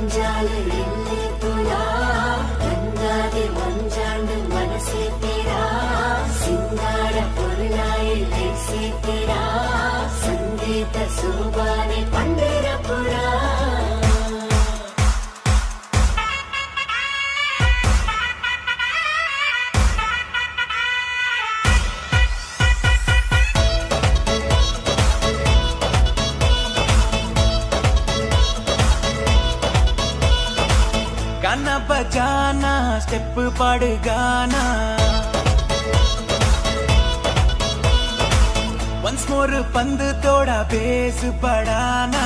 மஞ்சாலு எல்லை புலா கங்காதி மஞ்சாண்டு மனசே தேரா சிங்கார பொருளாயில்லை சேர்த்திரா சங்கீத சோபானை பண்டிர புறா गाना बजाना स्टेप पाड़ गाना वंस मोर पंद तोड़ा बेस पड़ाना